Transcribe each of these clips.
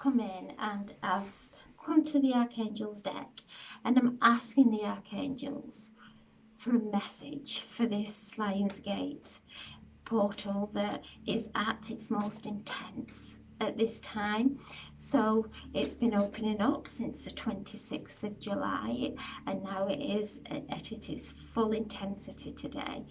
come in and I've come to the Archangel's deck, and I'm asking the Archangels for a message for this Lion's Gate portal that is at its most intense at this time. So it's been opening up since the 26th of July, and now it is at its full intensity today.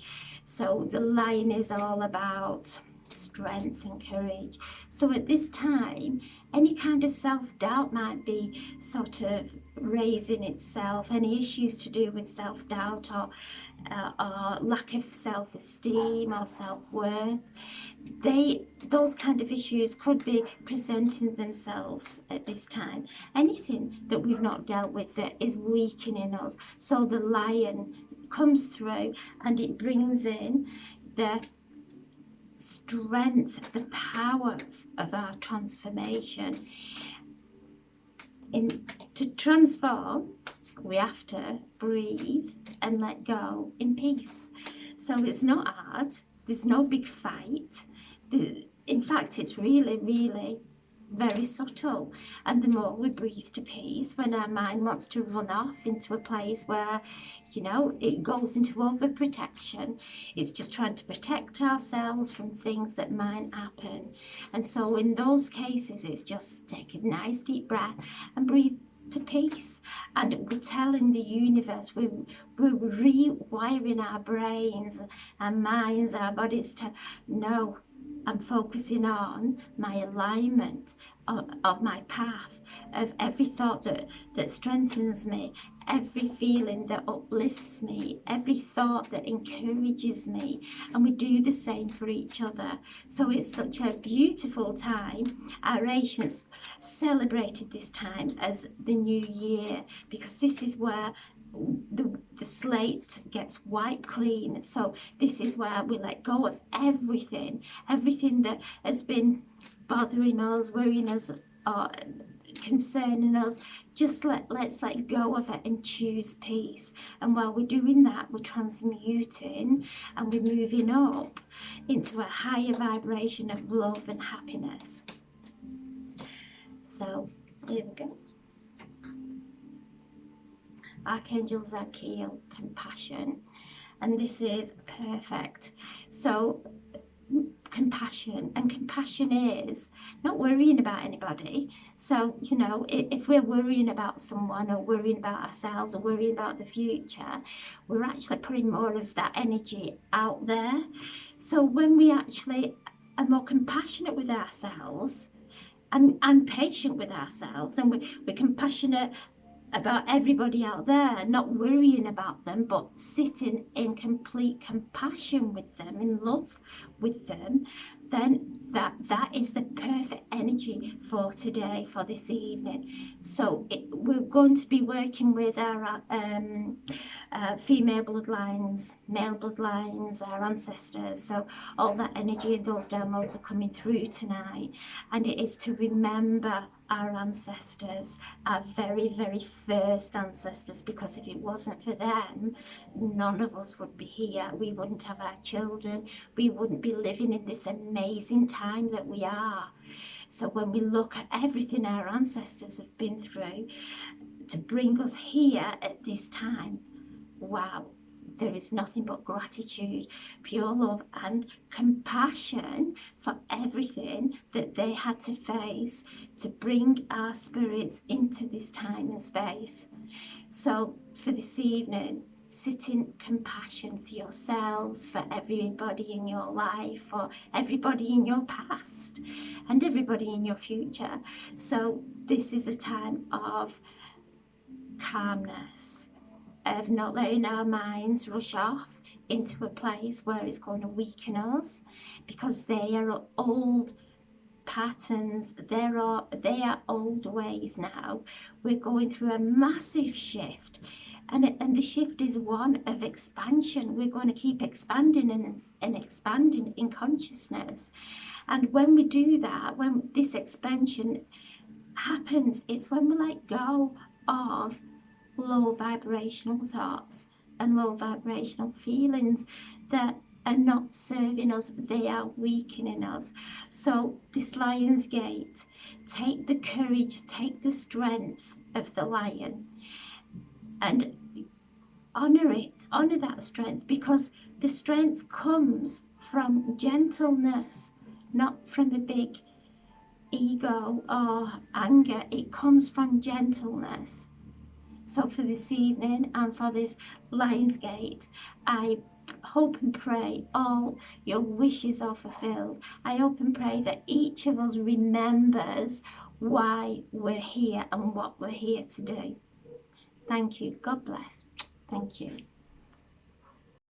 So the lion is all about strength and courage. So at this time, any kind of self-doubt might be sort of raising itself, any issues to do with self-doubt or lack of self-esteem or self-worth. Those kind of issues could be presenting themselves at this time. Anything that we've not dealt with that is weakening us. So the lion comes through and it brings in the strength, the power of our transformation. To transform, we have to breathe and let go in peace. So it's not hard. There's no big fight. In fact, it's really, really very subtle. And the more we breathe to peace, when our mind wants to run off into a place where, you know, it goes into overprotection, it's just trying to protect ourselves from things that might happen. And so in those cases, it's just take a nice deep breath and breathe to peace. And we're telling the universe, we're rewiring our brains, our minds, our bodies to know I'm focusing on my alignment of my path, of every thought that strengthens me, every feeling that uplifts me, every thought that encourages me. And we do the same for each other. So it's such a beautiful time. Our ancients celebrated this time as the new year, because this is where the slate gets wiped clean. So this is where we let go of everything that has been bothering us, worrying us, or concerning us. Just let's let go of it and choose peace. And while we're doing that, we're transmuting and we're moving up into a higher vibration of love and happiness. So here we go. Archangel Zadkiel, compassion, and this is perfect. So compassion is not worrying about anybody. So, you know, if we're worrying about someone or worrying about ourselves or worrying about the future, we're actually putting more of that energy out there. So when we actually are more compassionate with ourselves and patient with ourselves, and we're compassionate about everybody out there, not worrying about them, but sitting in complete compassion with them, in love with them, then that is the perfect energy for today, for this evening. So we're going to be working with our female bloodlines, male bloodlines, our ancestors. So all that energy and those downloads are coming through tonight, and it is to remember our ancestors, our very, very first ancestors, because if it wasn't for them, none of us would be here. We wouldn't have our children. We wouldn't be living in this amazing time that we are. So when we look at everything our ancestors have been through to bring us here at this time, wow, there is nothing but gratitude, pure love and compassion for everything that they had to face to bring our spirits into this time and space. So for this evening, sit in compassion for yourselves, for everybody in your life, for everybody in your past and everybody in your future. So this is a time of calmness, of not letting our minds rush off into a place where it's going to weaken us, because they are old patterns, they are old ways now. We're going through a massive shift, and the shift is one of expansion. We're going to keep expanding and expanding in consciousness. And when we do that, when this expansion happens, it's when we let go of low vibrational thoughts and low vibrational feelings that are not serving us, they are weakening us. So this Lion's Gate, take the courage, take the strength of the lion and honor it, honor that strength, because the strength comes from gentleness, not from a big ego or anger. It comes from gentleness. So for this evening and for this Lion's Gate, I hope and pray all your wishes are fulfilled. I hope and pray that each of us remembers why we're here and what we're here to do. Thank you. God bless. Thank you.